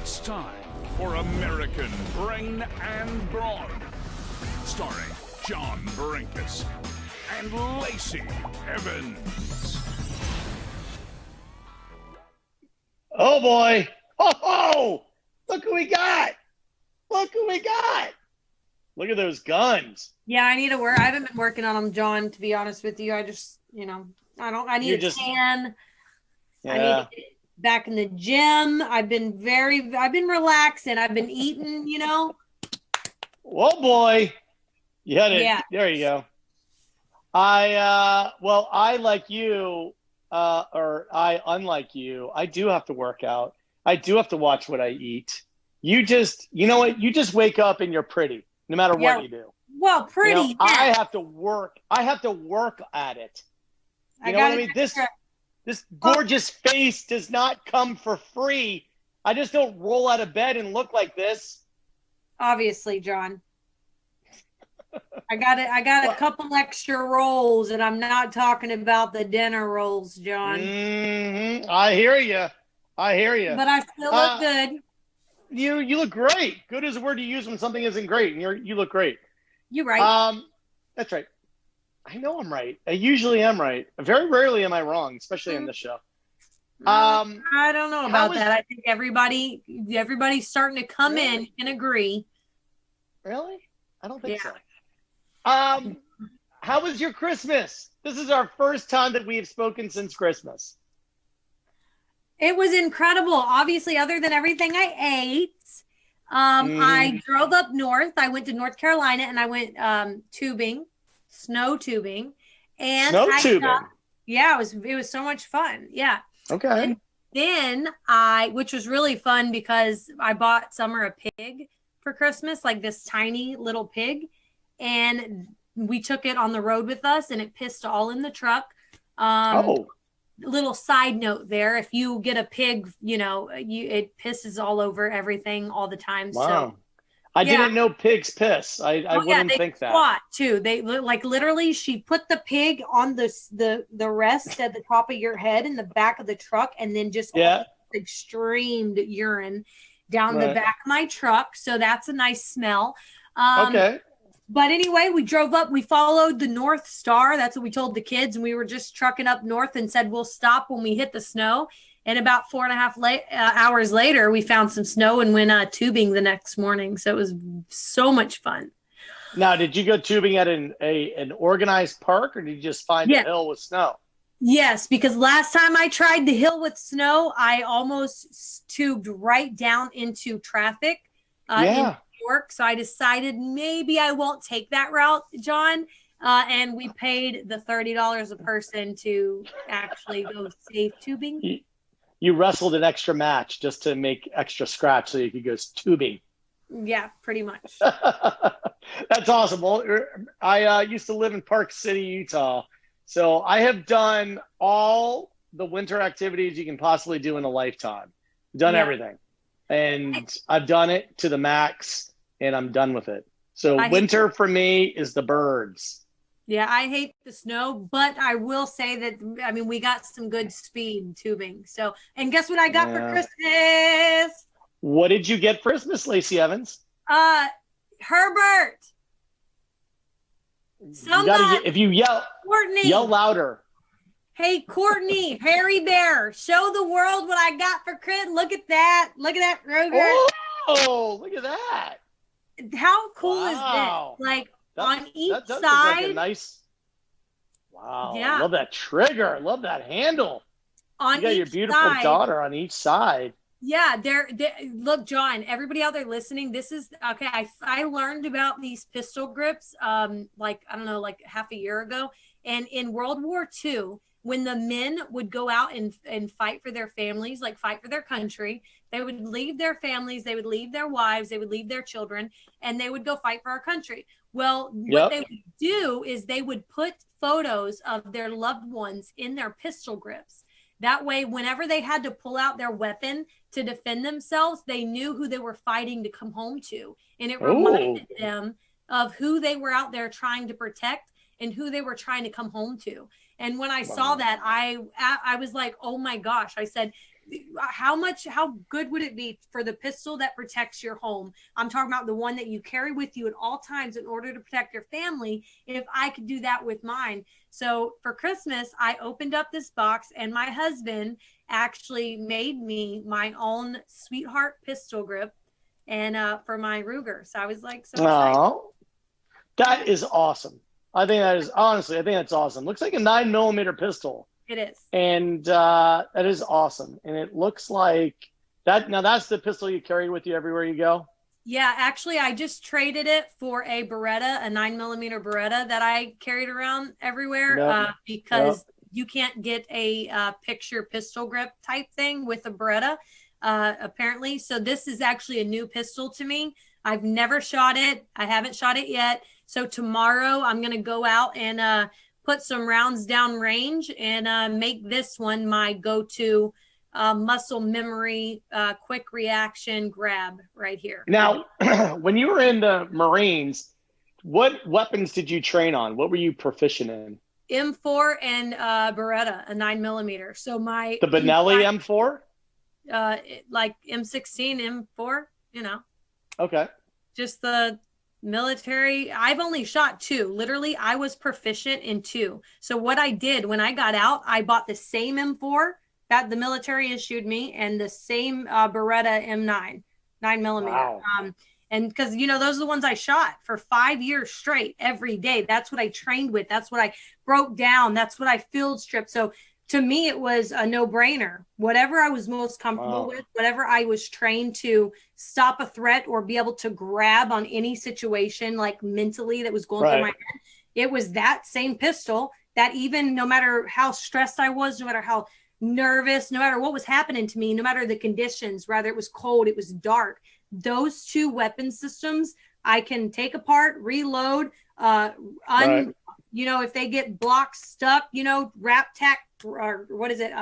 It's time for American Brain and Brawn, starring John Brenkus and Lacey Evans. Oh boy! Oh! Look who we got! Look who we got! Look at those guns. Yeah, I need to work. I haven't been working on them, John, to be honest with you. I just, I need a tan. Yeah. I need to get back in the gym. I've been relaxing. I've been eating, Oh boy. You had it. Yeah. There you go. I like you, unlike you, I do have to work out. I do have to watch what I eat. You just wake up and you're pretty, no matter what you do. Well, pretty. Yeah. I have to work at it. You know what I mean? This gorgeous face does not come for free. I just don't roll out of bed and look like this. Obviously, John. I got a couple extra rolls, and I'm not talking about the dinner rolls, John. Mm-hmm. I hear you. But I still look good. You look great. Good is a word you use when something isn't great, and you look great. You're right. That's right. I know I'm right. I usually am right. Very rarely am I wrong, especially on this show. I don't know about that. I think everybody's starting to come in and agree. Really? I don't think so. How was your Christmas? This is our first time that we have spoken since Christmas. It was incredible. Obviously, other than everything I ate, I drove up north. I went to North Carolina and I went snow tubing. And it was so much fun. Yeah. Okay. And then which was really fun because I bought Summer a pig for Christmas, like this tiny little pig. And we took it on the road with us and it pissed all in the truck. Little side note there, if you get a pig, it pisses all over everything all the time. Wow. So I didn't know pigs piss. I wouldn't think that. Squat too. They literally she put the pig on the rest at the top of your head in the back of the truck and then just streamed urine down the back of my truck. So that's a nice smell. Okay. But anyway, we drove up, we followed the North Star. That's what we told the kids. And we were just trucking up north and said, we'll stop when we hit the snow. And about 4.5 hours later, we found some snow and went tubing the next morning. So it was so much fun. Now, did you go tubing at an organized park or did you just find a hill with snow? Yes, because last time I tried the hill with snow, I almost tubed right down into traffic. York, so I decided maybe I won't take that route, John. And we paid the $30 a person to actually go safe tubing. You wrestled an extra match just to make extra scratch so you could go tubing. Yeah, pretty much. That's awesome. Well, I used to live in Park City, Utah. So I have done all the winter activities you can possibly do in a lifetime. Done everything. And I've done it to the max. And I'm done with it. So winter for me is the birds. Yeah, I hate the snow, but I will say that, we got some good speed tubing. So, and guess what I got for Christmas? What did you get for Christmas, Lacey Evans? Herbert. If you Courtney. Yell louder. Hey, Courtney, Harry Bear, show the world what I got for Christmas. Look at that. Look at that, Roger. Oh, look at that. How cool is this? Like on each side. Like a nice. Wow. Yeah. I love that trigger. I love that handle. On you got your beautiful daughter on each side. Yeah. Look, John, everybody out there listening, this is okay. I learned about these pistol grips, like half a year ago. And in World War II, when the men would go out and fight for their families, like fight for their country, they would leave their families, they would leave their wives, they would leave their children, and they would go fight for our country. Well, what they would do is they would put photos of their loved ones in their pistol grips. That way, whenever they had to pull out their weapon to defend themselves, they knew who they were fighting to come home to. And it reminded them of who they were out there trying to protect and who they were trying to come home to. And when I saw that, I was like, oh my gosh. I said, how good would it be for the pistol that protects your home? I'm talking about the one that you carry with you at all times in order to protect your family. If I could do that with mine. So for Christmas, I opened up this box, and my husband actually made me my own sweetheart pistol grip, and for my Ruger. So I was like, so excited. Oh, that is awesome. I think that's awesome. Looks like a 9mm pistol. It is. And that is awesome. And it looks like that. Now that's the pistol you carry with you everywhere you go. Yeah, actually, I just traded it for a Beretta, a 9mm Beretta that I carried around everywhere because you can't get a picture pistol grip type thing with a Beretta, apparently. So this is actually a new pistol to me. I've never shot it. I haven't shot it yet. So tomorrow I'm going to go out and put some rounds down range and make this one my go-to muscle memory, quick reaction grab right here. Now, when you were in the Marines, what weapons did you train on? What were you proficient in? M4 and Beretta, a 9mm. So the Benelli M4? Like M16, M4, Okay. Just the military. I've only shot 2. Literally, I was proficient in 2. So what I did when I got out, I bought the same M4 that the military issued me and the same Beretta M9, 9mm. Wow. And because, those are the ones I shot for 5 years straight every day. That's what I trained with. That's what I broke down. That's what I field stripped. So to me, it was a no-brainer. Whatever I was most comfortable with, whatever I was trained to stop a threat or be able to grab on any situation, like mentally that was going through my head, it was that same pistol that even no matter how stressed I was, no matter how nervous, no matter what was happening to me, no matter the conditions, whether it was cold, it was dark, those 2 weapon systems I can take apart, reload, if they get blocks stuck, wrap tack, or what is it?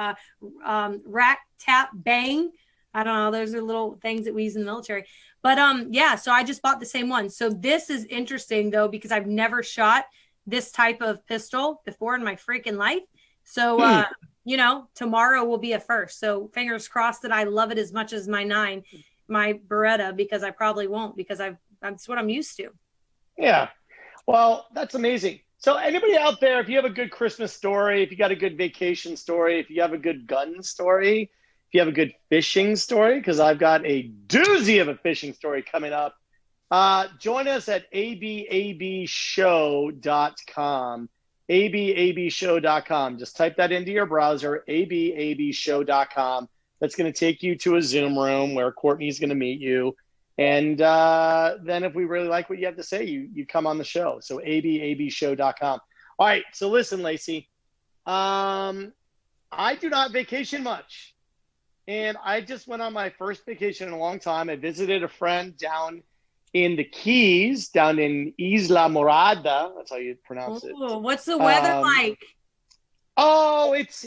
Rack, tap, bang. I don't know. Those are little things that we use in the military. But so I just bought the same one. So this is interesting though, because I've never shot this type of pistol before in my freaking life. So tomorrow will be a first. So fingers crossed that I love it as much as my Beretta, because I probably won't, because that's what I'm used to. Yeah. Well, that's amazing. So anybody out there, if you have a good Christmas story, if you got a good vacation story, if you have a good gun story, if you have a good fishing story, because I've got a doozy of a fishing story coming up, join us at ababshow.com. ababshow.com. Just type that into your browser, ababshow.com. That's going to take you to a Zoom room where Courtney's going to meet you. And then if we really like what you have to say, you come on the show. So ababshow.com. All right. So listen, Lacey, I do not vacation much. And I just went on my first vacation in a long time. I visited a friend down in the Keys, down in Isla Morada. That's how you pronounce it. What's the weather like? Oh, it's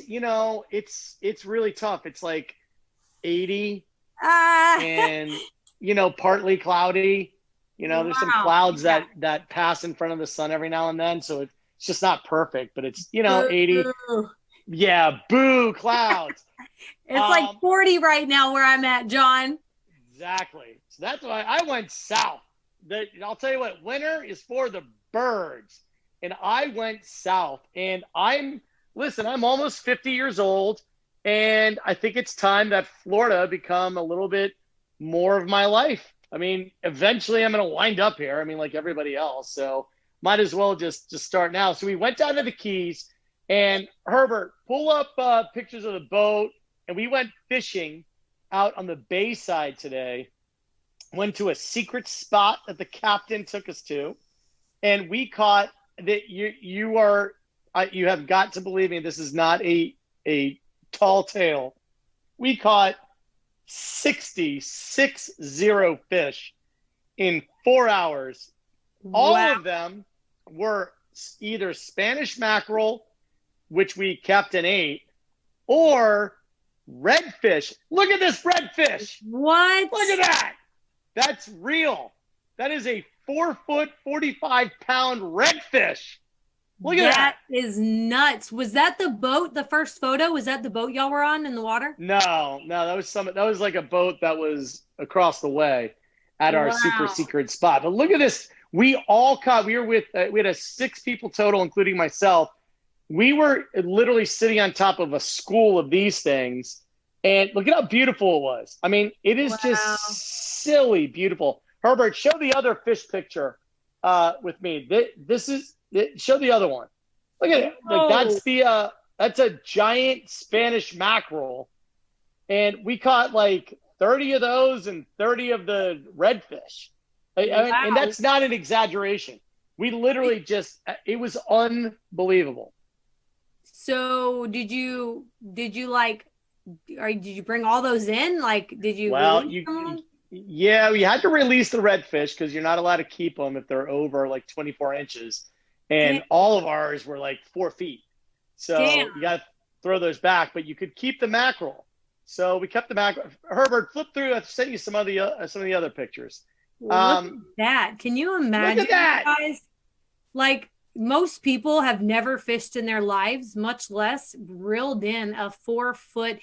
really tough. It's like 80 and partly cloudy. There's some clouds that pass in front of the sun every now and then, so it's just not perfect, but it's 80. Yeah, boo, clouds. It's like 40 right now where I'm at, John. Exactly. So that's why I went south. I'll tell you what, winter is for the birds. And I went south, and I'm almost 50 years old, and I think it's time that Florida become a little bit more of my life. I mean, eventually I'm going to wind up here. I mean, like everybody else. So might as well just start now. So we went down to the Keys, and Herbert, pull up pictures of the boat, and we went fishing out on the bay side today. Went to a secret spot that the captain took us to, and we caught that you have got to believe me, this is not a tall tale. We caught 60 fish in 4 hours. All of them were either Spanish mackerel, which we kept and ate, or redfish. Look at this redfish. What? Look at that. That's real. That is a 4 foot, 45 pound redfish. Look at that. That is nuts. Was that the boat, the first photo? Was that the boat y'all were on in the water? No, that was like a boat that was across the way at our super secret spot. But look at this. We all caught, we had a 6 people total, including myself. We were literally sitting on top of a school of these things. And look at how beautiful it was. I mean, it is just silly beautiful. Herbert, show the other fish picture with me. Show the other one. Look at it. Like that's a giant Spanish mackerel. And we caught like 30 of those and 30 of the redfish. And that's not an exaggeration. We literally it was unbelievable. So did you bring all those in? Like, did you? Well, yeah, we had to release the redfish because you're not allowed to keep them if they're over like 24 inches. And all of ours were like 4 feet. So you got to throw those back, but you could keep the mackerel. So we kept the mackerel. Herbert, flip through. I've sent you some of the other pictures. Look at that. Can you imagine, look at that. guys? Like, most people have never fished in their lives, much less reeled in a 4-foot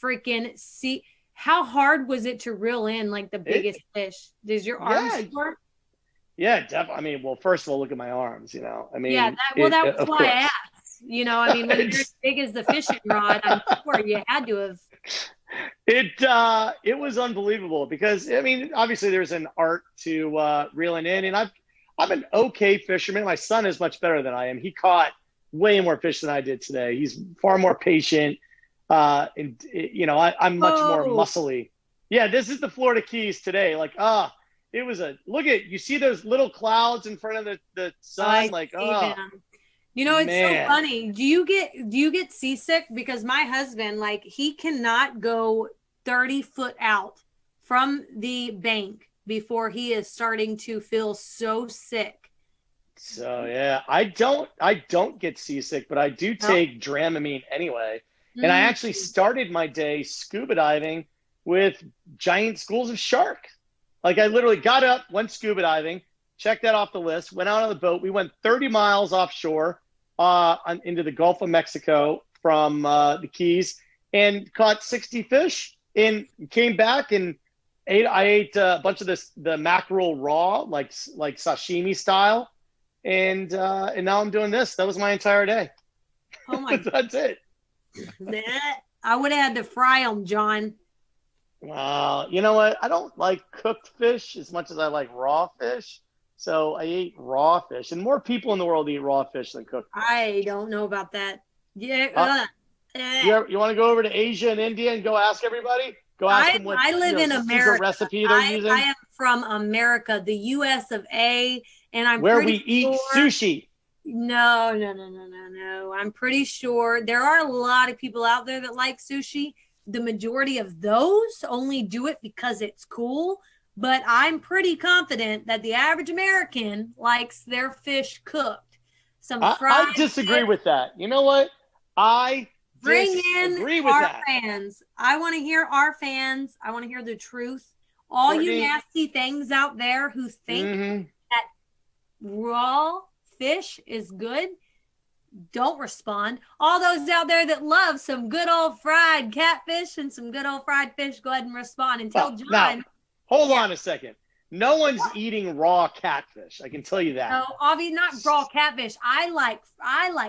freaking sea. How hard was it to reel in like the biggest fish? Does your arms work? Yeah, definitely. I mean, well, first of all, look at my arms, I mean, that was why I asked. I mean, when you're as big as the fishing rod, I'm sure you had to have. It was unbelievable because, I mean, obviously there's an art to reeling in, and I'm an okay fisherman. My son is much better than I am. He caught way more fish than I did today. He's far more patient. I'm much more muscly. Yeah, this is the Florida Keys today. Like, it was you see those little clouds in front of the sun? It's so funny. Do you get seasick? Because my husband, like, he cannot go 30 foot out from the bank before he is starting to feel so sick. So yeah, I don't get seasick, but I do take Dramamine anyway. And I actually started my day scuba diving with giant schools of shark. Like, I literally got up, went scuba diving, checked that off the list, went out on the boat. We went 30 miles offshore into the Gulf of Mexico from the Keys and caught 60 fish and came back and I ate a bunch of the mackerel raw, like sashimi style. And now I'm doing this. That was my entire day. Oh my That's it. I would have had to fry them, John. Wow. You know what? I don't like cooked fish as much as I like raw fish. So I ate raw fish. And more people in the world eat raw fish than cooked fish. I don't know about that. Yeah. You want to go over to Asia and India and go ask everybody? Go ask them what I live in America. Recipe they're using. I am from America, the US of A. And I'm where we eat sushi. No. I'm pretty sure there are a lot of people out there that like sushi. The majority of those only do it because it's cool. But I'm pretty confident that the average American likes their fish cooked. I disagree with that. You know what? I bring disagree in with our that. fans. I want to hear our fans. I want to hear the truth. All you nasty things out there who think that raw fish is good, don't respond. All those out there that love some good old fried catfish and some good old fried fish, go ahead and respond and tell John. Now, hold on a second. No one's eating raw catfish. I can tell you that. No, obviously not raw catfish. I like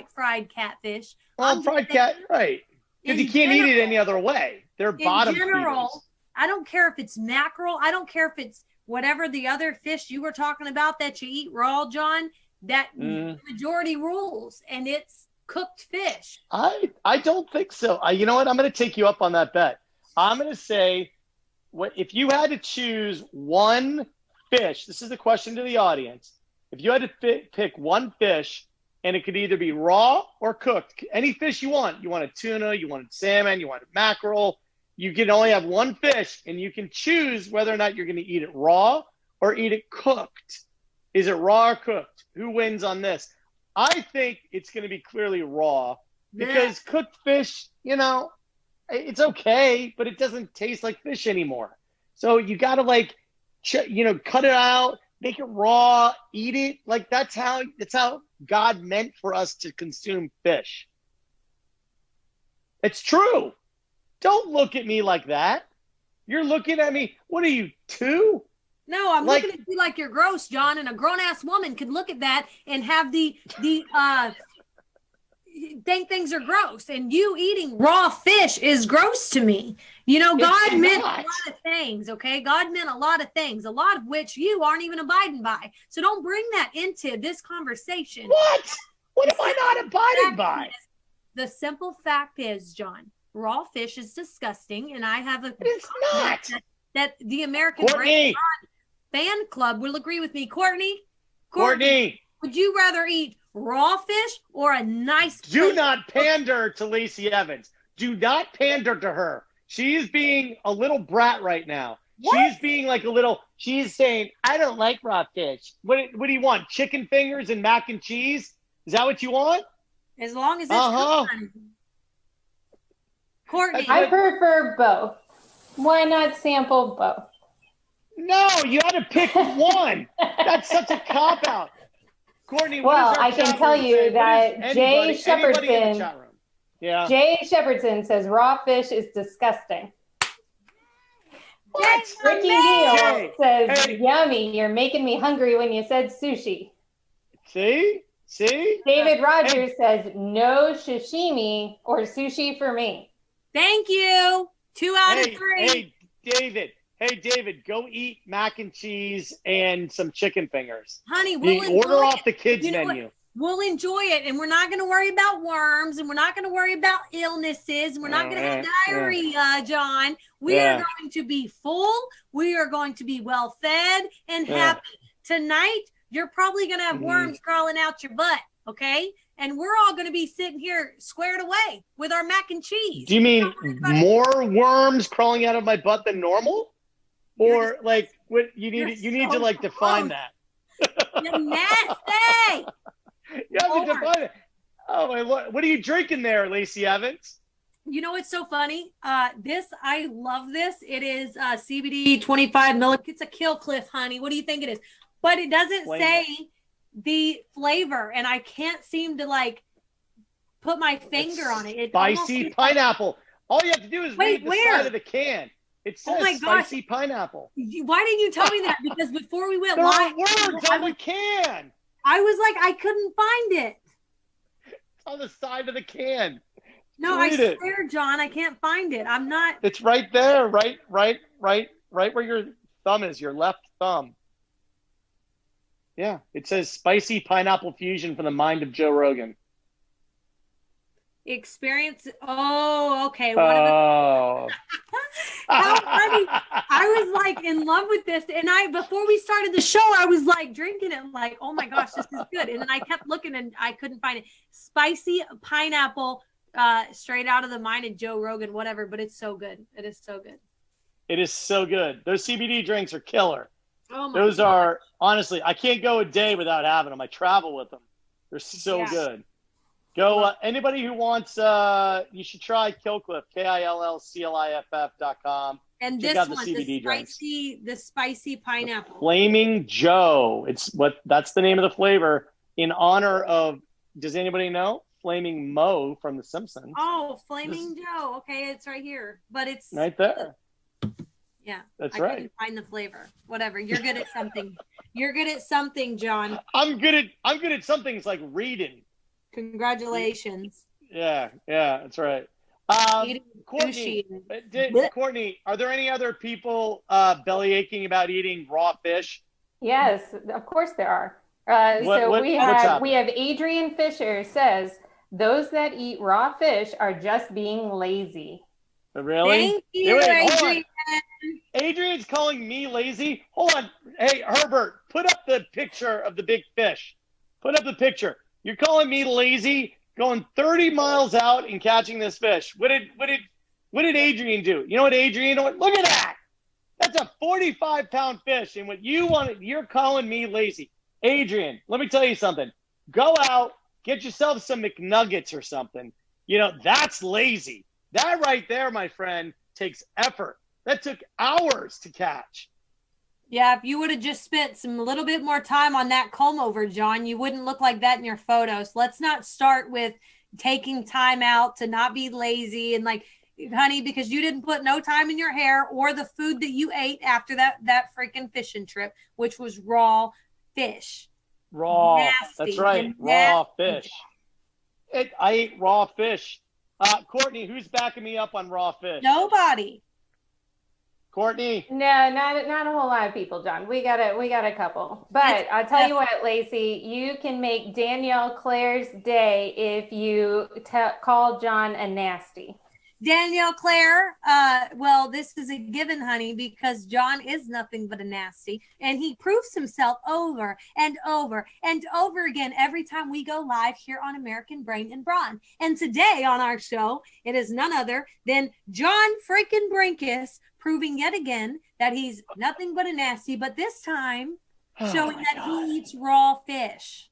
fried catfish. Well, fried cat, right? Because you can't eat it any other way. They're bottom feeders. I don't care if it's mackerel. I don't care if it's whatever the other fish you were talking about that you eat raw, John. That majority rules, and it's cooked fish. I don't think so. You know what? I'm going to take you up on that bet. I'm going to say, if you had to choose one fish, this is the question to the audience. If you had to pick one fish, and it could either be raw or cooked, any fish you want a tuna, you want salmon, you want mackerel, you can only have one fish, and you can choose whether or not you're going to eat it raw or eat it cooked. Is it raw or cooked? Who wins on this? I think it's going to be clearly raw because cooked fish, it's okay, but it doesn't taste like fish anymore. So you got to cut it out, make it raw, eat it. Like that's how God meant for us to consume fish. It's true. Don't look at me like that. You're looking at me. What are you, 2? No, I'm looking at you like you're gross, John, and a grown-ass woman could look at that and have think things are gross. And you eating raw fish is gross to me. You know, God meant a lot of things, okay? God meant a lot of things, a lot of which you aren't even abiding by. So don't bring that into this conversation. What? What am I not abiding by? The simple fact is, John, raw fish is disgusting, and I have It's not. That the American Courtney fan club will agree with me. Courtney, would you rather eat raw fish or a nice Do not pander to Lacey Evans. Do not pander to her. She's being a little brat right now. What? She's being like she's saying, I don't like raw fish. What do you want? Chicken fingers and mac and cheese? Is that what you want? As long as it's good. Courtney. I prefer both. Why not sample both? No, you had to pick one. That's such a cop-out. Courtney, well, I can tell you that Jay Shepherdson, Jay Shepherdson says raw fish is disgusting. What? Ricky Neal says, yummy, you're making me hungry when you said sushi. See? David Rogers says, no sashimi or sushi for me. Thank you. 2 out of 3. Hey, David, go eat mac and cheese and some chicken fingers. Honey, we'll order off the kids' menu. We'll enjoy it, and we're not going to worry about worms, and we're not going to worry about illnesses, and we're not going to have diarrhea, John. We are going to be full. We are going to be well-fed and happy. Tonight, you're probably going to have worms crawling out your butt, okay? And we're all going to be sitting here squared away with our mac and cheese. Do you mean more worms crawling out of my butt than normal? Or like what you need to like define that. You're nasty. You have to define it. Oh my Lord. What are you drinking there, Lacey Evans? You know what's so funny? I love this. It is CBD 25 milligrams. It's a Kill Cliff, honey. What do you think it is? But it doesn't say the flavor, and I can't seem to like put my finger on it. Spicy pineapple. All you have to do is read the side of the can. It says spicy pineapple. Why didn't you tell me that? Because before we went live, there are words on the can. I was like, I couldn't find it. It's on the side of the can. No, I swear, John, I can't find it. I'm not. It's right there, right where your thumb is, your left thumb. Yeah, it says spicy pineapple fusion from the mind of Joe Rogan. Experience. Oh, okay. Oh. How funny. I was like in love with this. And before we started the show, I was like drinking it like, oh my gosh, this is good. And then I kept looking and I couldn't find it. Spicy pineapple, straight out of the mind of Joe Rogan, whatever. But it's so good. It is so good. It is so good. Those CBD drinks are killer. Oh my Those are, honestly, I can't go a day without having them. I travel with them. They're so good. Go, anybody who wants, you should try Killcliff, KILLCLIFF.com. And check this out the one, CBD the spicy pineapple. Flaming Joe. That's the name of the flavor in honor of, does anybody know? Flaming Moe from The Simpsons. Oh, Flaming Joe. Okay, it's right here. But it's right there. Yeah. That's I right. couldn't find the flavor. Whatever. You're good at something. You're good at something, John. I'm good at some things like reading. Congratulations. Yeah, that's right. Courtney, are there any other people belly aching about eating raw fish? Yes, of course there are. We have Adrian Fisher says, those that eat raw fish are just being lazy. Really? Thank you, Adrian. Adrian's calling me lazy. Hold on. Hey, Herbert, put up the picture of the big fish. Put up the picture. You're calling me lazy, going 30 miles out and catching this fish. What did Adrian do? You know what Adrian? Look at that. That's a 45-pound fish. And what you wanted, you're calling me lazy. Adrian, let me tell you something. Go out, get yourself some McNuggets or something. You know, that's lazy. That right there, my friend, takes effort. That took hours to catch. Yeah, if you would have just spent some little bit more time on that comb over, John, you wouldn't look like that in your photos. Let's not start with taking time out to not be lazy and like, honey, because you didn't put no time in your hair or the food that you ate after that freaking fishing trip, which was raw fish. Raw. Nasty. That's right. Raw fish. I ate raw fish. Courtney, who's backing me up on raw fish? Nobody. Courtney? No, not a whole lot of people, John. We got a couple. But I'll tell you what, Lacey, you can make Danielle Claire's day if you call John a nasty. Danielle Claire, well, this is a given, honey, because John is nothing but a nasty, and he proves himself over and over and over again every time we go live here on American Brain and Brawn. And today on our show, it is none other than John freaking Brenkus, proving yet again that he's nothing but a nasty, but this time showing that he eats raw fish.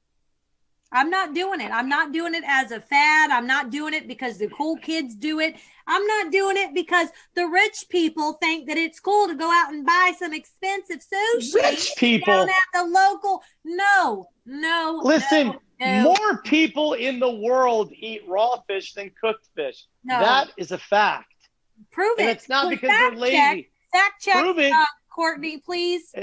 I'm not doing it. I'm not doing it as a fad. I'm not doing it because the cool kids do it. I'm not doing it because the rich people think that it's cool to go out and buy some expensive sushi. Rich people down at the local. No. Listen, no. More people in the world eat raw fish than cooked fish. No. That is a fact. Prove it. And it's not because they're lazy. Fact check. Prove it. Courtney, please.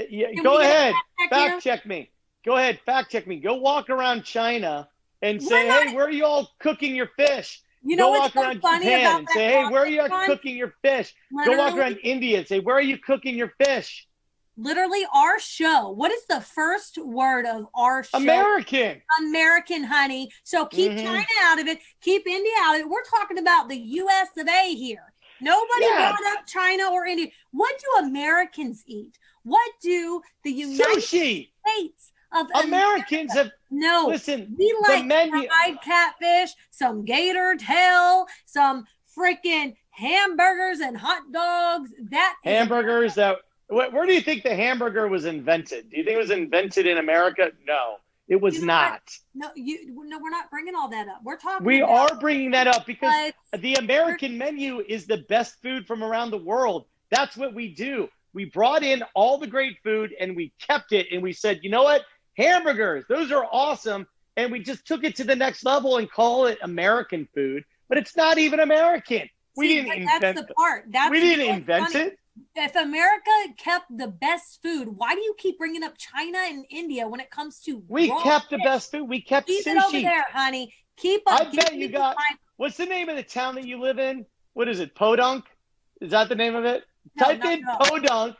Go ahead. Fact check me. Go ahead, fact check me. Go walk around China and say, hey, where are you all cooking your fish? You know what's so funny Japan about and say, hey, where are you cooking your fish? Literally, go walk around India and say, where are you cooking your fish? Literally, our show. What is the first word of our show? American. American, honey. So keep China out of it. Keep India out of it. We're talking about the U.S. of A. here. Nobody brought up China or India. What do Americans eat? What do the United States of Americans have listen. We like fried catfish, some gator tail, some freaking hamburgers and hot dogs. Hamburgers where do you think the hamburger was invented? Do you think it was invented in America? No, it was not. No, we're not bringing all that up. We're talking. We are bringing that up because the American menu is the best food from around the world. That's what we do. We brought in all the great food and we kept it and we said, you know what? Hamburgers, those are awesome. And we just took it to the next level and call it American food, but it's not even American. We didn't invent it. We didn't invent it. If America kept the best food, why do you keep bringing up China and India when it comes to We kept the best food. We kept sushi. Keep it over there, honey. Keep up. I bet you got, what's the name of the town that you live in? What is it? Podunk? Is that the name of it? Type in Podunk.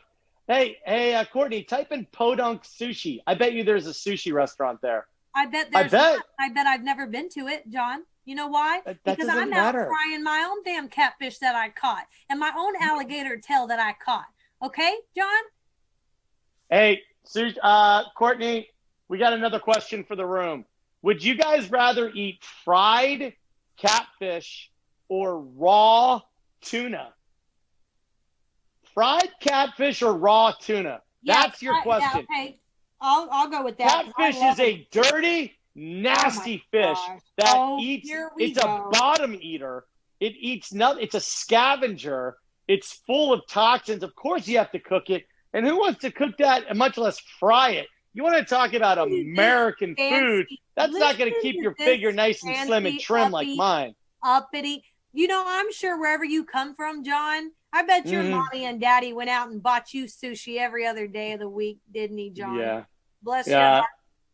Hey, Courtney, type in Podunk sushi. I bet you there's a sushi restaurant there. I bet I've never been to it, John. You know why? Because I'm out frying my own damn catfish that I caught and my own alligator tail that I caught. Okay, John? Hey, Courtney, we got another question for the room. Would you guys rather eat fried catfish or raw tuna? Fried catfish or raw tuna? That's your question. Yeah, okay. I'll go with that. Catfish is a dirty, nasty fish that eats. It's a bottom eater. It eats nothing. It's a scavenger. It's full of toxins. Of course, you have to cook it. And who wants to cook that and much less fry it? You want to talk about American food? That's not going to keep your figure nice and slim and trim like mine. Uppity. You know, I'm sure wherever you come from, John, I bet your mommy and daddy went out and bought you sushi every other day of the week, didn't he, John? Yeah. Bless your heart.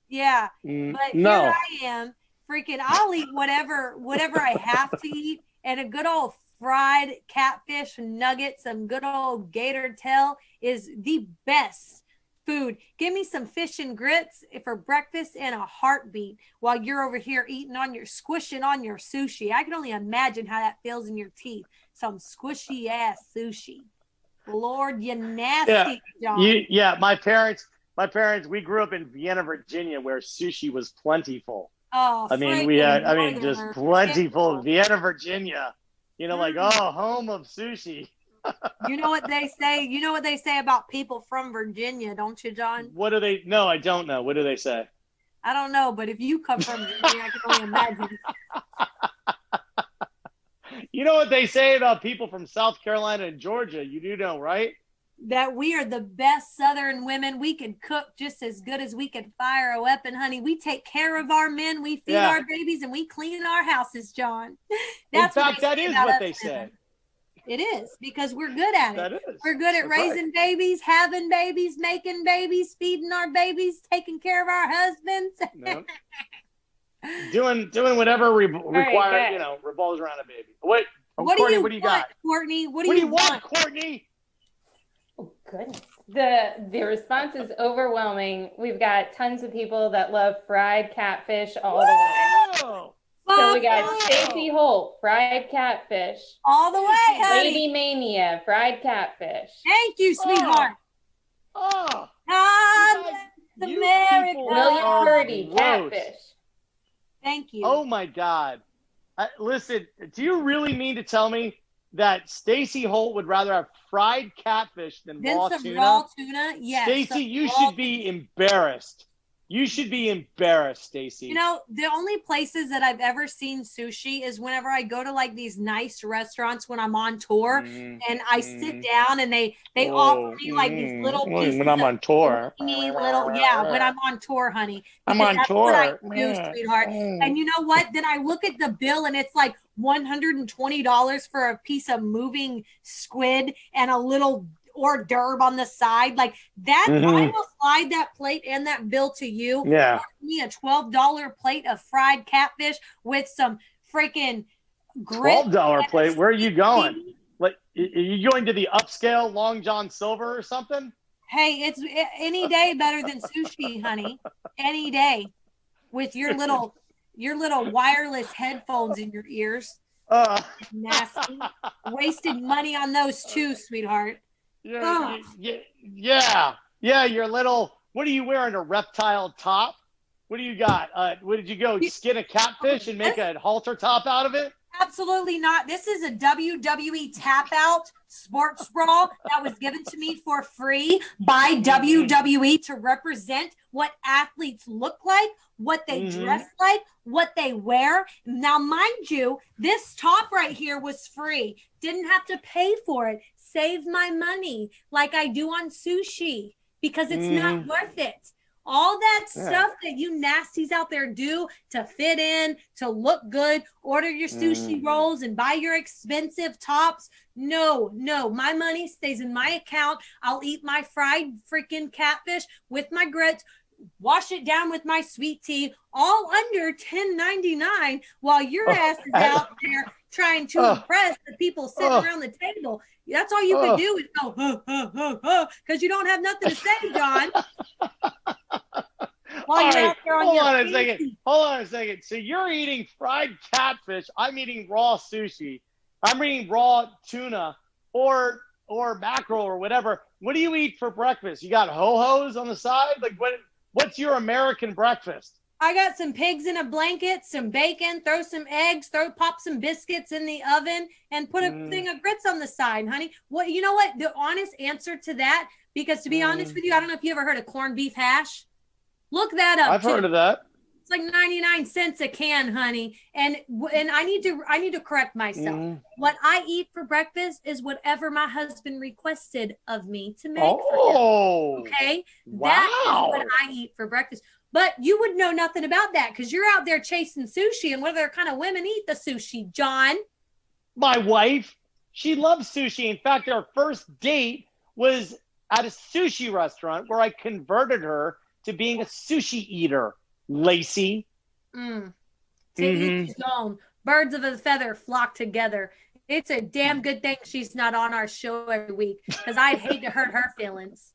Yeah. But here I am, freaking, I'll eat whatever I have to eat, and a good old fried catfish nugget, some good old gator tail is the best food. Give me some fish and grits for breakfast in a heartbeat while you're over here squishing on your sushi. I can only imagine how that feels in your teeth. Some squishy ass sushi. Lord, you nasty, John. My parents, we grew up in Vienna, Virginia, where sushi was plentiful. Oh, just plentiful. Vienna, Virginia. You know, home of sushi. You know what they say? You know what they say about people from Virginia, don't you, John? What do they? No, I don't know. What do they say? I don't know, but if you come from Virginia, I can only imagine. You know what they say about people from South Carolina and Georgia? You do know, right? that we are the best Southern women. We can cook just as good as we can fire a weapon, honey. We take care of our men, we feed our babies, and we clean our houses, John. That's in fact, that is what they say. It is, because we're good at it. That is. We're good at raising babies, having babies, making babies, feeding our babies, taking care of our husbands. Nope. doing whatever required, revolves around a baby. Wait, Courtney, what do you got? Courtney, what do you want, Courtney? Oh, goodness. The response is overwhelming. We've got tons of people that love fried catfish all the way. So we got Stacey Holt, fried catfish. All the way, honey. Lady Mania, fried catfish. Thank you, sweetheart. America. William Purdy, catfish. Thank you. Oh, my God. Listen, do you really mean to tell me that Stacey Holt would rather have fried catfish than raw tuna? Raw tuna? Yes. Stacey, you should be embarrassed. You should be embarrassed, Stacey. You know, the only places that I've ever seen sushi is whenever I go to like these nice restaurants when I'm on tour and I sit down and they offer me like these little pieces. When I'm on tour. When I'm on tour, honey. I'm on that's tour. What I do, sweetheart. And you know what? Then I look at the bill and it's like $120 for a piece of moving squid and a little hors d'oeuvre on the side. Like that, I will slide that plate and that bill to you. Yeah. Give me a $12 plate of fried catfish with some freaking grit. $12 plate? Where are you going? Like, are you going to the upscale Long John Silver or something? Hey, it's any day better than sushi, honey. Any day. With your little wireless headphones in your ears. Nasty. Wasted money on those too, sweetheart. Yeah. Your little. What are you wearing? A reptile top? What do you got? What did you go skin a catfish and make a halter top out of it? Absolutely not. This is a WWE Tap Out sports bra that was given to me for free by WWE to represent what athletes look like, what they dress like, what they wear. Now, mind you, this top right here was free. Didn't have to pay for it. Save my money like I do on sushi because it's not worth it. All that stuff that you nasties out there do to fit in, to look good, order your sushi rolls and buy your expensive tops. No, my money stays in my account. I'll eat my fried freaking catfish with my grits, wash it down with my sweet tea, all under $10.99 while your ass is out there trying to impress the people sitting around the table. That's all you can do is go, because you don't have nothing to say, John. Hold on a second. So you're eating fried catfish. I'm eating raw sushi. I'm eating raw tuna or mackerel or whatever. What do you eat for breakfast? You got ho-hos on the side? Like what's your American breakfast? I got some pigs in a blanket, some bacon, throw some eggs, pop some biscuits in the oven, and put a thing of grits on the side, honey. You know what? The honest answer to that, because to be honest with you, I don't know if you ever heard of corned beef hash. Look that up. I've heard of that. It's like 99 cents a can, honey. And I need to correct myself. What I eat for breakfast is whatever my husband requested of me to make for him. Okay? Wow. That is what I eat for breakfast. But you would know nothing about that because you're out there chasing sushi. And what other kind of women eat the sushi, John? My wife, she loves sushi. In fact, our first date was at a sushi restaurant where I converted her to being a sushi eater, Lacey. To each his own. Birds of a feather flock together. It's a damn good thing she's not on our show every week because I'd hate to hurt her feelings.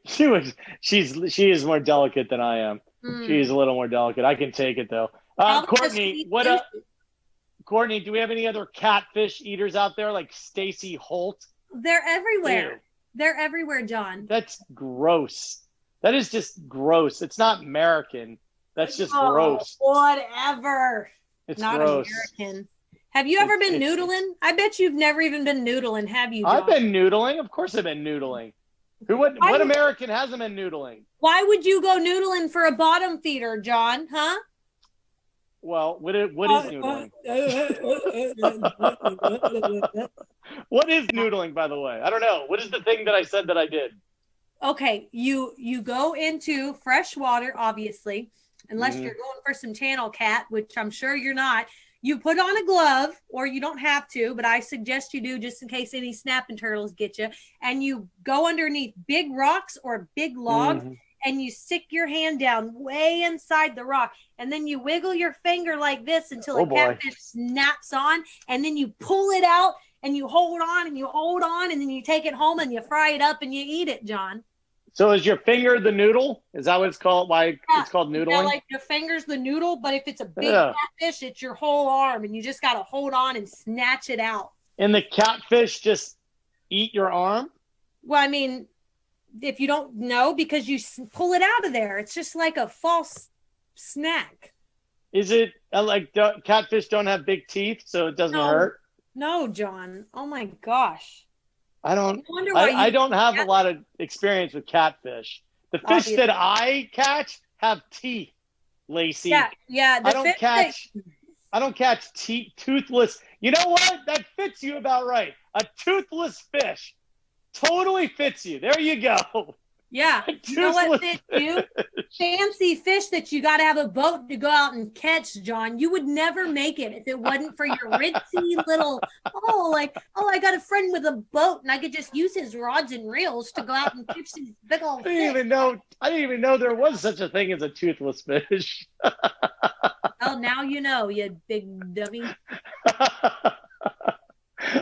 She is more delicate than I am. She is a little more delicate. I can take it though. Courtney, Courtney, do we have any other catfish eaters out there like Stacey Holt? They're everywhere. Ew. They're everywhere, John. That's gross. That is just gross. It's not American. That's just gross. Whatever. It's not gross. American. Have you ever been noodling? I bet you've never even been noodling, have you, John? I've been noodling. Of course I've been noodling. What American hasn't been noodling? Why would you go noodling for a bottom feeder, John? Huh? Well, what is noodling? What is noodling, by the way? I don't know. What is the thing that I said that I did? Okay, you go into fresh water, obviously, unless you're going for some channel cat, which I'm sure you're not. You put on a glove, or you don't have to, but I suggest you do just in case any snapping turtles get you. And you go underneath big rocks or big logs, and you stick your hand down way inside the rock, and then you wiggle your finger like this until a catfish snaps on, and then you pull it out, and you hold on, and you hold on, and then you take it home, and you fry it up, and you eat it, John. So is your finger the noodle? Is that what it's called? Why it's called noodling? Yeah, like your finger's the noodle, but if it's a big catfish, it's your whole arm, and you just got to hold on and snatch it out. And the catfish just eat your arm? Well, I mean, if you don't know, because you pull it out of there, it's just like a false snack. Is it like catfish don't have big teeth, so it doesn't hurt? No, John. Oh my gosh. I don't have a lot of experience with catfish. The fish that I catch have teeth, Lacey. Yeah. I don't catch toothless. You know what? That fits you about right. A toothless fish totally fits you. There you go. Yeah. You know what fits you? Fancy fish that you got to have a boat to go out and catch, John. You would never make it if it wasn't for your ritzy little, I got a friend with a boat and I could just use his rods and reels to go out and catch these big old fish. I didn't even know there was such a thing as a toothless fish. Oh, now you know, you big dummy.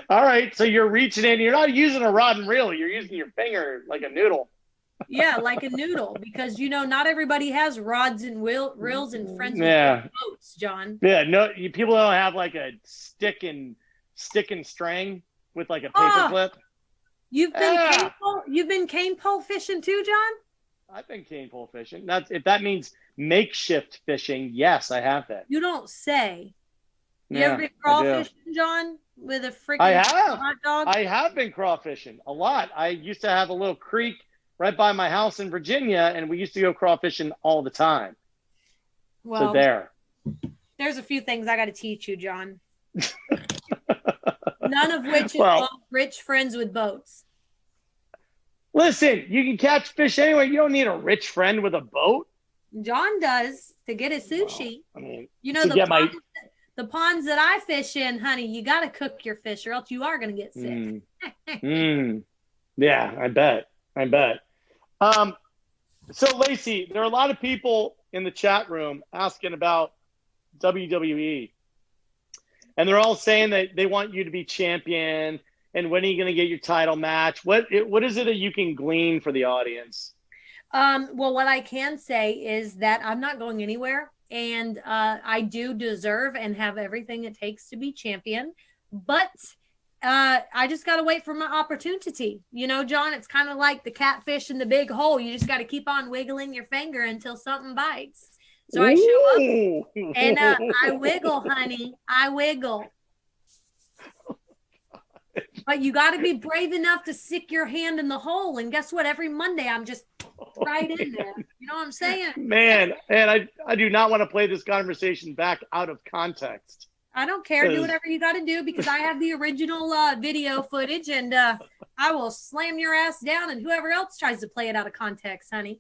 All right, so you're reaching in. You're not using a rod and reel. You're using your finger like a noodle. Yeah, like a noodle, because not everybody has rods and reels and friends with boats, John. Yeah, no, people don't have like a stick and string with like a paper clip. You've been cane pole fishing too, John? I've been cane pole fishing. If that means makeshift fishing, yes, I have that. You don't say. You ever been crawfishing, John, with a freaking hot dog? I have been crawfishing a lot. I used to have a little creek right by my house in Virginia, and we used to go crawfishing all the time. Well, so there's a few things I got to teach you, John. None of which involve rich friends with boats. Listen, you can catch fish anyway. You don't need a rich friend with a boat. John does to get his sushi. Well, I mean, the ponds that I fish in, honey, you got to cook your fish or else you are going to get sick. Yeah, I bet. So Lacey, there are a lot of people in the chat room asking about WWE, and they're all saying that they want you to be champion. And when are you going to get your title match? What is it that you can glean for the audience? Well, what I can say is that I'm not going anywhere, and I do deserve and have everything it takes to be champion, but I just got to wait for my opportunity. John, it's kind of like the catfish in the big hole. You just got to keep on wiggling your finger until something bites. So I show up and I wiggle, honey. I wiggle. But you got to be brave enough to stick your hand in the hole. And guess what? Every Monday, I'm just right in there. You know what I'm saying? Man, I do not want to play this conversation back out of context. I don't care. Do whatever you got to do because I have the original video footage, and I will slam your ass down and whoever else tries to play it out of context, honey.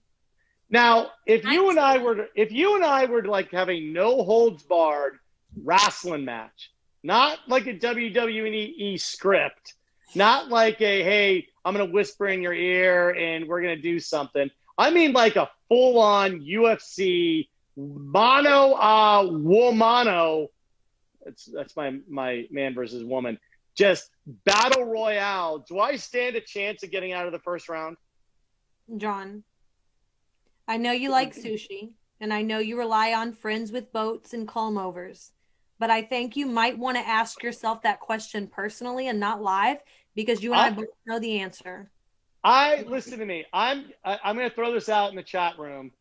Now, if you and I were to like have a no holds barred wrestling match, not like a WWE script, not like a hey, I'm gonna whisper in your ear and we're gonna do something. I mean like a full on UFC mano a womano. That's my man versus woman. Just battle royale. Do I stand a chance of getting out of the first round? John, I know you like sushi, and I know you rely on friends with boats and calm overs, but I think you might want to ask yourself that question personally and not live, because you and I both know the answer. Listen to me. I'm going to throw this out in the chat room,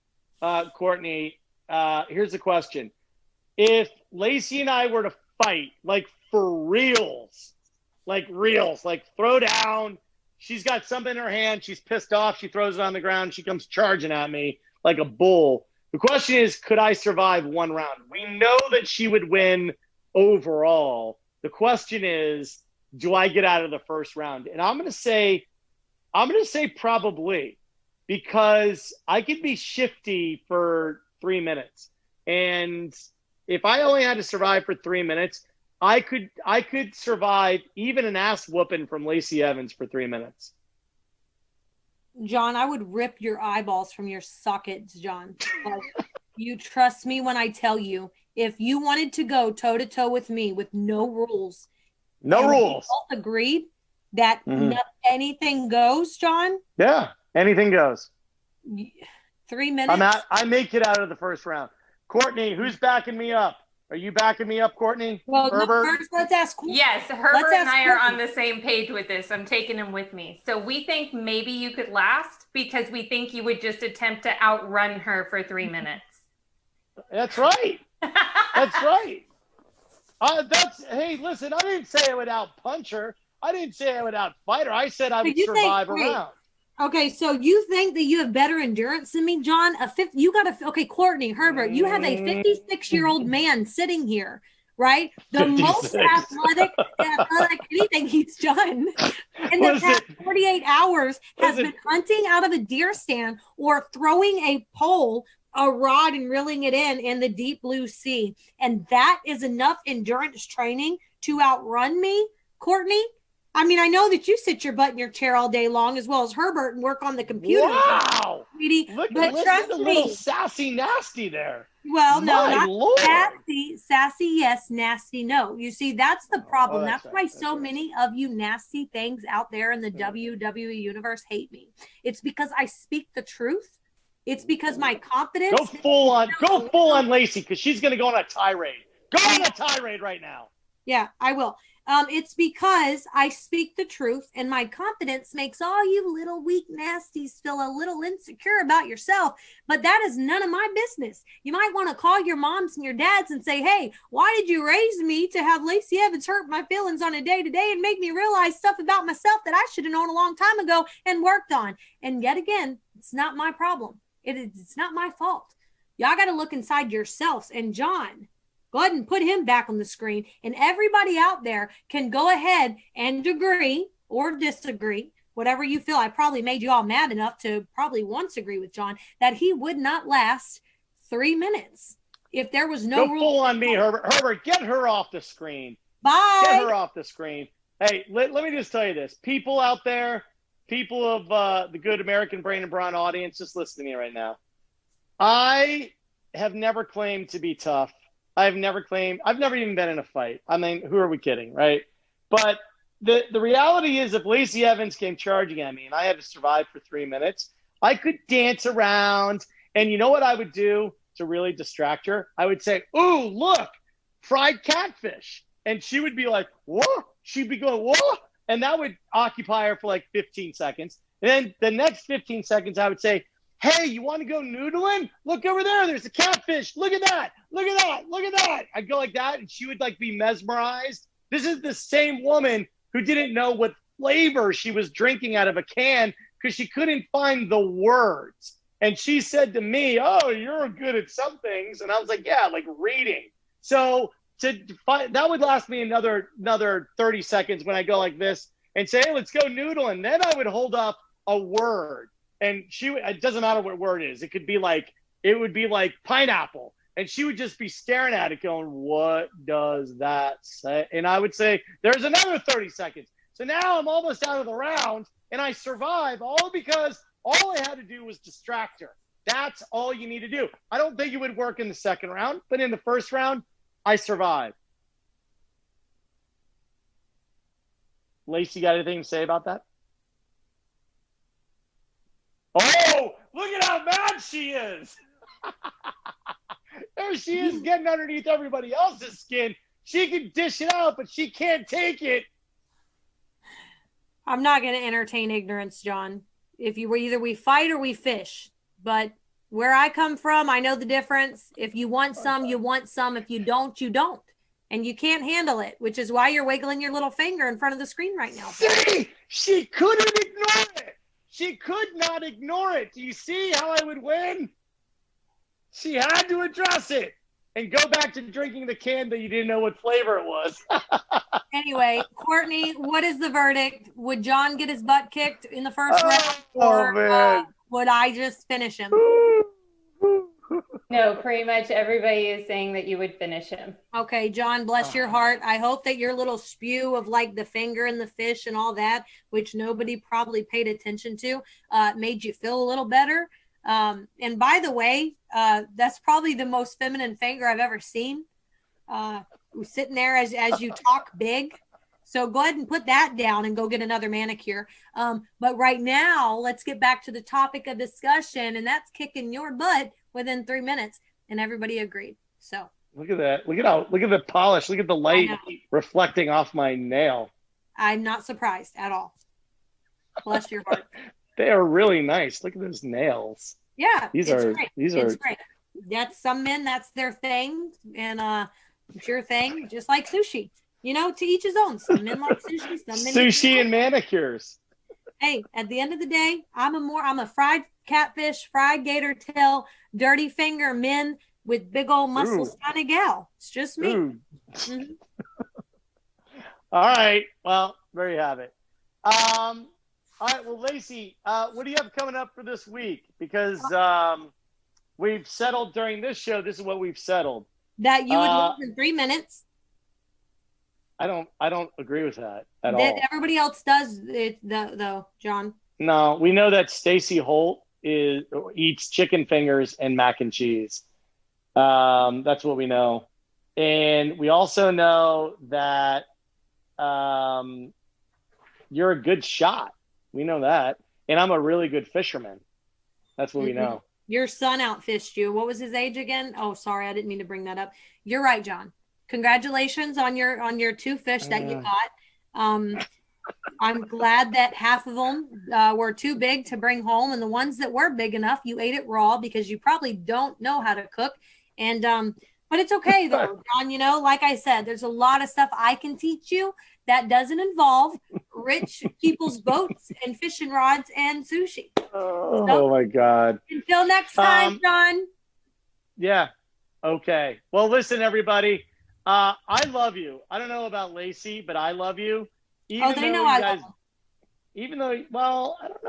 Courtney. Here's the question. If Lacey and I were to fight, like for reals, like throw down, she's got something in her hand, she's pissed off, she throws it on the ground, she comes charging at me like a bull. The question is, could I survive one round? We know that she would win overall. The question is, do I get out of the first round? And I'm going to say probably, because I could be shifty for 3 minutes. And if I only had to survive for 3 minutes, I could survive even an ass whooping from Lacey Evans for 3 minutes. John, I would rip your eyeballs from your sockets, John. Like, you trust me when I tell you, if you wanted to go toe to toe with me with no rules, no rules, we both agreed that anything goes, John. Yeah, anything goes. 3 minutes. I make it out of the first round. Courtney, who's backing me up? Are you backing me up, Courtney? Well, Herbert? first let's ask. Yes, Herbert and I are on the same page with this. I'm taking him with me. So we think maybe you could last because we think you would just attempt to outrun her for 3 minutes. That's right. That's right. Hey, listen, I didn't say I would out-punch her. I didn't say I would out-fight her. I said I would survive a round. Okay, so you think that you have better endurance than me, John? Okay, Courtney, Herbert, you have a 56-year-old man sitting here, right? The 56. Most athletic anything he's done in the past 48 hours has been hunting out of a deer stand or throwing a pole, a rod, and reeling it in the deep blue sea. And that is enough endurance training to outrun me, Courtney? I mean, I know that you sit your butt in your chair all day long, as well as Herbert, and work on the computer. Wow, sweetie. But trust me, a little sassy, nasty there. Well, no, not sassy. Sassy, yes. Nasty, no. You see, that's the problem. That's why so many of you nasty things out there in the WWE universe hate me. It's because I speak the truth. It's because my confidence. Go full on Lacey, because she's going to go on a tirade. Go on a tirade right now. Yeah, I will. It's because I speak the truth, and my confidence makes all you little weak nasties feel a little insecure about yourself, but that is none of my business. You might want to call your moms and your dads and say, hey, why did you raise me to have Lacey Evans hurt my feelings on a day-to-day and make me realize stuff about myself that I should have known a long time ago and worked on? And yet again, it's not my problem. It's not my fault. Y'all got to look inside yourselves. And John, go ahead and put him back on the screen. And everybody out there can go ahead and agree or disagree, whatever you feel. I probably made you all mad enough to probably once agree with John that he would not last 3 minutes if there was no rule. Go full on me, Herbert. Herbert, get her off the screen. Bye. Get her off the screen. Hey, let me just tell you this. People out there, people of the good American Brain and Brawn audience, just listen to me right now. I have never claimed to be tough. I've never even been in a fight. I mean, who are we kidding, right? But the reality is, if Lacey Evans came charging at me and I had to survive for 3 minutes, I could dance around. And you know what I would do to really distract her? I would say, ooh, look, fried catfish. And she would be like, whoa. She'd be going, whoa. And that would occupy her for like 15 seconds. And then the next 15 seconds, I would say, hey, you want to go noodling? Look over there. There's a catfish. Look at that. Look at that. Look at that. I'd go like that, and she would like be mesmerized. This is the same woman who didn't know what flavor she was drinking out of a can because she couldn't find the words. And she said to me, oh, you're good at some things. And I was like, yeah, like reading. So that would last me another 30 seconds when I go like this and say, hey, let's go noodling. Then I would hold up a word. And it doesn't matter what word it is. It would be like pineapple. And she would just be staring at it going, what does that say? And I would say, there's another 30 seconds. So now I'm almost out of the round and I survive all because all I had to do was distract her. That's all you need to do. I don't think it would work in the second round, but in the first round, I survived. Lacey, got anything to say about that? Oh, look at how mad she is. There she is getting underneath everybody else's skin. She can dish it out, but she can't take it. I'm not going to entertain ignorance, John. Either we fight or we fish. But where I come from, I know the difference. If you want some, you want some. If you don't, you don't. And you can't handle it, which is why you're wiggling your little finger in front of the screen right now. See, she couldn't ignore it. She could not ignore it. Do you see how I would win? She had to address it and go back to drinking the can that you didn't know what flavor it was. Anyway, Courtney, what is the verdict? Would John get his butt kicked in the first round, or would I just finish him? No, pretty much everybody is saying that you would finish him. Okay, John, bless your heart. I hope that your little spew of like the finger and the fish and all that, which nobody probably paid attention to, made you feel a little better. And by the way, that's probably the most feminine finger I've ever seen. Sitting there as you talk big. So go ahead and put that down and go get another manicure. But right now, let's get back to the topic of discussion, and that's kicking your butt within 3 minutes. And everybody agreed. So look at that. Look at the polish. Look at the light reflecting off my nail. I'm not surprised at all. Bless your heart. They are really nice. Look at those nails. Yeah, these are great. That's some men, that's their thing, and it's your thing, just like sushi. You know, to each his own. Some men like sushi, some men sushi and manicures. Hey, at the end of the day, I'm a fried catfish, fried gator tail, dirty finger men with big old muscles kind of gal. It's just me. Mm-hmm. All right. Well, there you have it. All right. Well, Lacey, what do you have coming up for this week? Because we've settled during this show. This is what we've settled. That you would lose in 3 minutes. I don't agree with that at all. Everybody else does it though, John. No, we know that Stacey Holt eats chicken fingers and mac and cheese. That's what we know. And we also know that you're a good shot. We know that. And I'm a really good fisherman. That's what we know. Your son outfished you. What was his age again? Oh, sorry. I didn't mean to bring that up. You're right, John. Congratulations on your 2 fish that you caught. I'm glad that half of them were too big to bring home. And the ones that were big enough, you ate it raw because you probably don't know how to cook. And, but it's okay though, John, you know, like I said, there's a lot of stuff I can teach you that doesn't involve rich people's boats and fishing rods and sushi. Oh my God. Until next time, John. Yeah. Okay. Well, listen, everybody. I love you. I don't know about Lacey, but I love you. They know I love them. Even though, well, I don't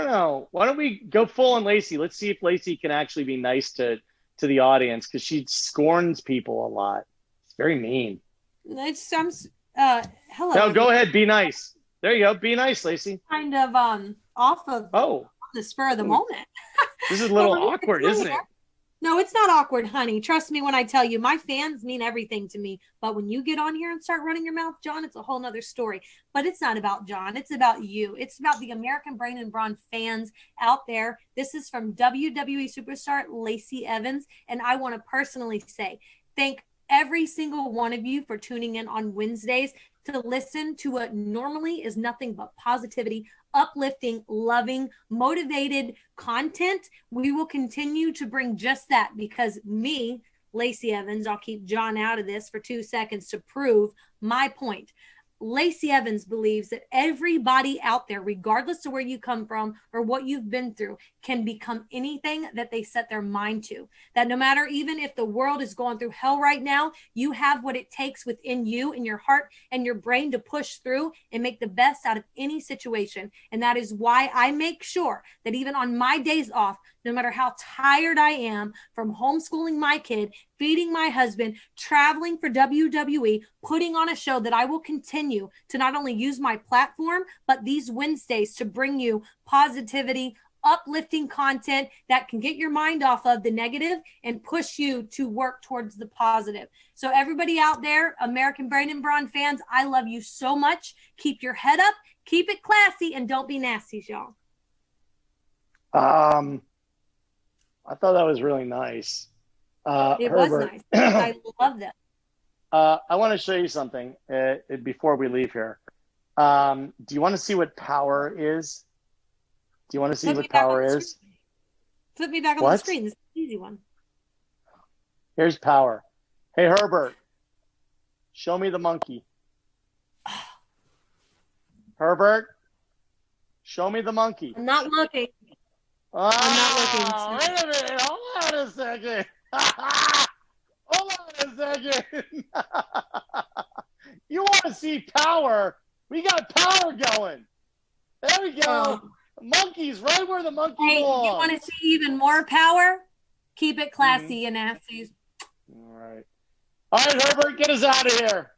know. Why don't we go full on Lacey? Let's see if Lacey can actually be nice to the audience, because she scorns people a lot. It's very mean. Hello. No, go ahead. Be nice. There you go. Be nice, Lacey. Kind of off of the spur of the moment. This is a little awkward, isn't it? No, it's not awkward, honey. Trust me when I tell you, my fans mean everything to me. But when you get on here and start running your mouth, John, it's a whole nother story. But it's not about John. It's about you. It's about the American Brain and Brawn fans out there. This is from WWE superstar Lacey Evans. And I want to personally say thank every single one of you for tuning in on Wednesdays to listen to what normally is nothing but positivity, uplifting, loving, motivated content. We will continue to bring just that because me, Lacey Evans, I'll keep John out of this for 2 seconds to prove my point. Lacey Evans believes that everybody out there, regardless of where you come from or what you've been through, can become anything that they set their mind to. That no matter even if the world is going through hell right now, you have what it takes within you, in your heart and your brain to push through and make the best out of any situation. And that is why I make sure that even on my days off, no matter how tired I am from homeschooling my kid, feeding my husband, traveling for WWE, putting on a show, that I will continue to not only use my platform, but these Wednesdays to bring you positivity, uplifting content that can get your mind off of the negative and push you to work towards the positive. So everybody out there, American Brain and Brawn fans, I love you so much. Keep your head up, keep it classy, and don't be nasty, y'all. I thought that was really nice. It was nice. I love that. I want to show you something before we leave here. Do you want to see what power is? Do you want to see what power is? Flip me back on the screen. This is an easy one. Here's power. Hey, Herbert, show me the monkey. Herbert, show me the monkey. I'm not looking. I'm not looking. Wait a minute. Hold on a second. Hold on a second. You want to see power? We got power going. There we go. Monkeys, right where the monkey belongs. You want to see even more power? Keep it classy, you nasties. All right. All right, Herbert, get us out of here.